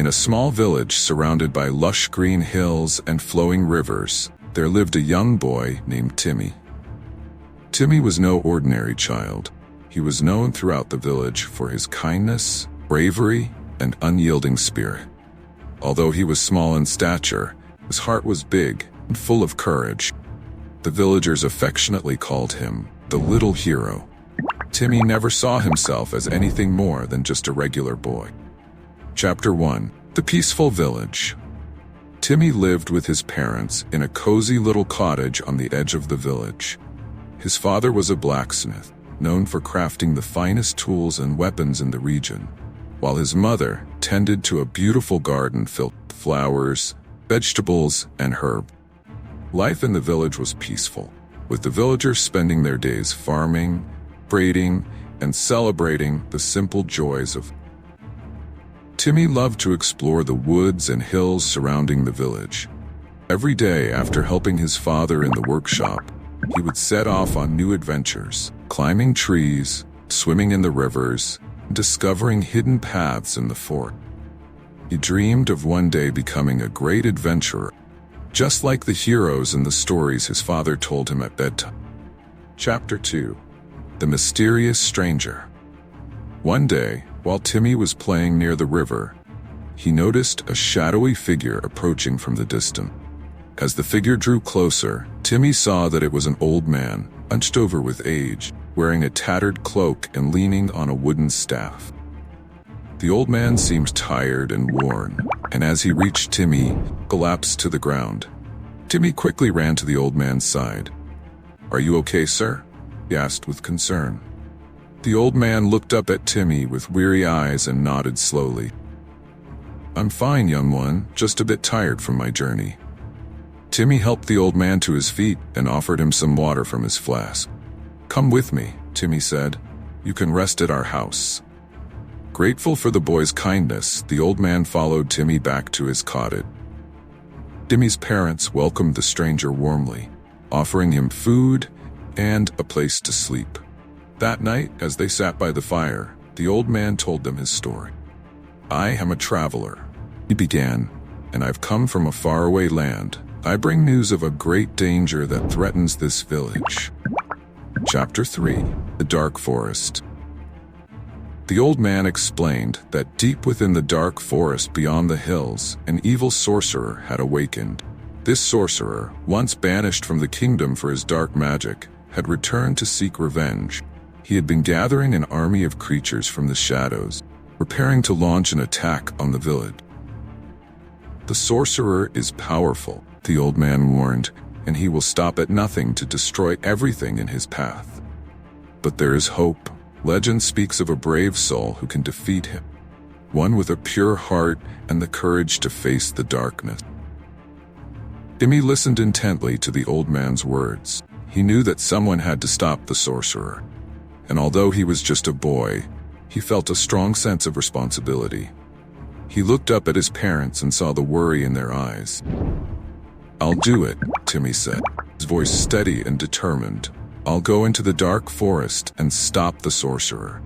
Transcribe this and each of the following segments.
In a small village surrounded by lush green hills and flowing rivers, there lived a young boy named Timmy. Timmy was no ordinary child. He was known throughout the village for his kindness, bravery, and unyielding spirit. Although he was small in stature, his heart was big and full of courage. The villagers affectionately called him the little hero. Timmy never saw himself as anything more than just a regular boy. Chapter 1. The Peaceful Village. Timmy lived with his parents in a cozy little cottage on the edge of the village. His father was a blacksmith, known for crafting the finest tools and weapons in the region, while his mother tended to a beautiful garden filled with flowers, vegetables, and herbs. Life in the village was peaceful, with the villagers spending their days farming, braiding, and celebrating the simple joys of life. Timmy loved to explore the woods and hills surrounding the village. Every day after helping his father in the workshop, he would set off on new adventures, climbing trees, swimming in the rivers, and discovering hidden paths in the forest. He dreamed of one day becoming a great adventurer, just like the heroes in the stories his father told him at bedtime. Chapter 2. The Mysterious Stranger. One day, while Timmy was playing near the river, he noticed a shadowy figure approaching from the distance. As the figure drew closer, Timmy saw that it was an old man, hunched over with age, wearing a tattered cloak and leaning on a wooden staff. The old man seemed tired and worn, and as he reached Timmy, collapsed to the ground. Timmy quickly ran to the old man's side. "Are you okay, sir?" he asked with concern. The old man looked up at Timmy with weary eyes and nodded slowly. "I'm fine, young one, just a bit tired from my journey." Timmy helped the old man to his feet and offered him some water from his flask. "Come with me," Timmy said. "You can rest at our house." Grateful for the boy's kindness, the old man followed Timmy back to his cottage. Timmy's parents welcomed the stranger warmly, offering him food and a place to sleep. That night, as they sat by the fire, the old man told them his story. "I am a traveler," he began, "and I've come from a faraway land. I bring news of a great danger that threatens this village." Chapter 3. The Dark Forest. The old man explained that deep within the dark forest beyond the hills, an evil sorcerer had awakened. This sorcerer, once banished from the kingdom for his dark magic, had returned to seek revenge. He had been gathering an army of creatures from the shadows, preparing to launch an attack on the village. "The sorcerer is powerful," the old man warned, "and he will stop at nothing to destroy everything in his path. But there is hope. Legend speaks of a brave soul who can defeat him, one with a pure heart and the courage to face the darkness." Timmy listened intently to the old man's words. He knew that someone had to stop the sorcerer, and although he was just a boy, he felt a strong sense of responsibility. He looked up at his parents and saw the worry in their eyes. "I'll do it," Timmy said, his voice steady and determined. "I'll go into the dark forest and stop the sorcerer."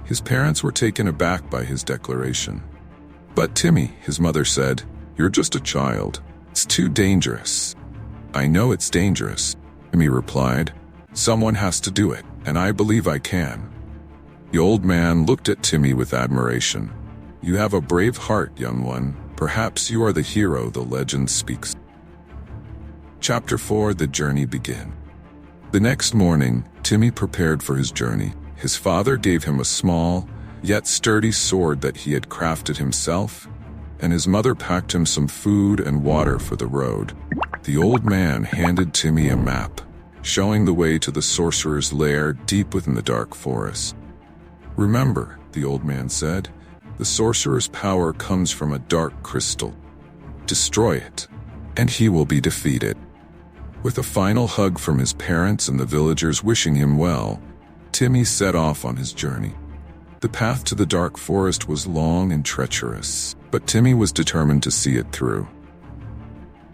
His parents were taken aback by his declaration. "But Timmy," his mother said, "you're just a child. It's too dangerous." "I know it's dangerous," Timmy replied. "Someone has to do it, and I believe I can." The old man looked at Timmy with admiration. "You have a brave heart, young one. Perhaps you are the hero the legend speaks." Chapter 4. The Journey Begins. The next morning, Timmy prepared for his journey. His father gave him a small, yet sturdy sword that he had crafted himself, and his mother packed him some food and water for the road. The old man handed Timmy a map, showing the way to the sorcerer's lair deep within the dark forest. "Remember," the old man said, "the sorcerer's power comes from a dark crystal. Destroy it, and he will be defeated." With a final hug from his parents and the villagers wishing him well, Timmy set off on his journey. The path to the dark forest was long and treacherous, but Timmy was determined to see it through.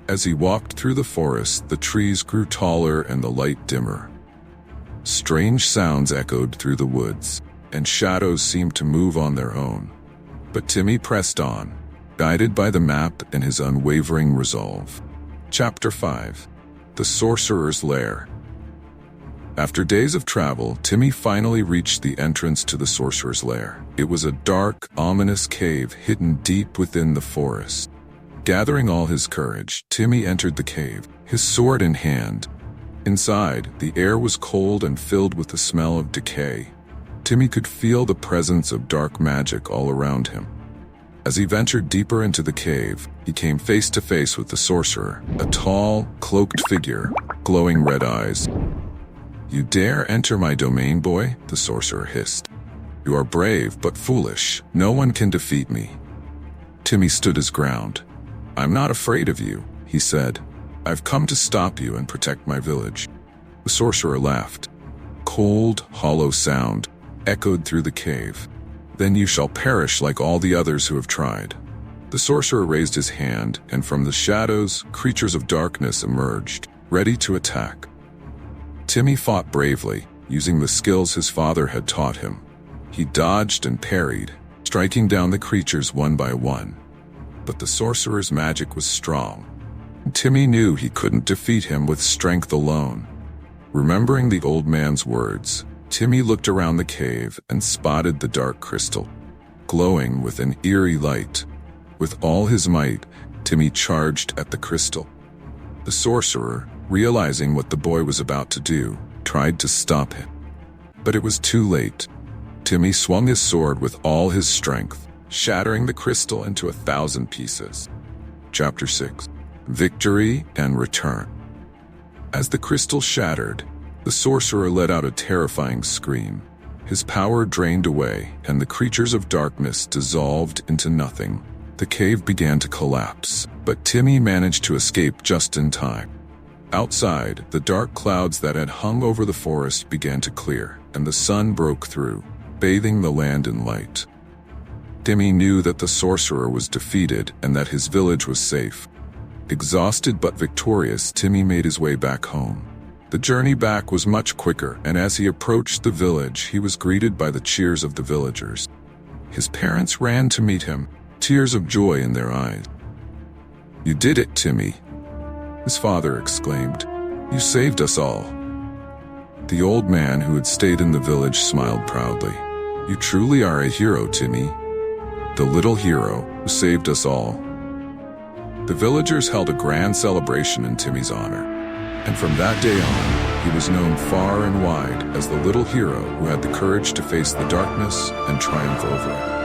As he walked through the forest, the trees grew taller and the light dimmer. Strange sounds echoed through the woods, and shadows seemed to move on their own. But Timmy pressed on, guided by the map and his unwavering resolve. Chapter 5. The Sorcerer's Lair. After days of travel, Timmy finally reached the entrance to the Sorcerer's Lair. It was a dark, ominous cave hidden deep within the forest. Gathering all his courage, Timmy entered the cave, his sword in hand. Inside, the air was cold and filled with the smell of decay. Timmy could feel the presence of dark magic all around him. As he ventured deeper into the cave, he came face to face with the sorcerer, a tall, cloaked figure, glowing red eyes. "You dare enter my domain, boy?" the sorcerer hissed. "You are brave but foolish. No one can defeat me." Timmy stood his ground. "I'm not afraid of you," he said. "I've come to stop you and protect my village." The sorcerer laughed. Cold, hollow sound echoed through the cave. "Then you shall perish like all the others who have tried." The sorcerer raised his hand, and from the shadows, creatures of darkness emerged, ready to attack. Timmy fought bravely, using the skills his father had taught him. He dodged and parried, striking down the creatures one by one. But the sorcerer's magic was strong. Timmy knew he couldn't defeat him with strength alone. Remembering the old man's words, Timmy looked around the cave and spotted the dark crystal, glowing with an eerie light. With all his might, Timmy charged at the crystal. The sorcerer, realizing what the boy was about to do, tried to stop him. But it was too late. Timmy swung his sword with all his strength, shattering the crystal into 1,000 pieces. Chapter 6. Victory and Return. As the crystal shattered, the sorcerer let out a terrifying scream. His power drained away, and the creatures of darkness dissolved into nothing. The cave began to collapse, but Timmy managed to escape just in time. Outside, the dark clouds that had hung over the forest began to clear, and the sun broke through, bathing the land in light. Timmy knew that the sorcerer was defeated and that his village was safe. Exhausted but victorious, Timmy made his way back home. The journey back was much quicker, and as he approached the village, he was greeted by the cheers of the villagers. His parents ran to meet him, tears of joy in their eyes. "You did it, Timmy," his father exclaimed. "You saved us all." The old man who had stayed in the village smiled proudly. "You truly are a hero, Timmy. The little hero who saved us all." The villagers held a grand celebration in Timmy's honor, and from that day on, he was known far and wide as the little hero who had the courage to face the darkness and triumph over it.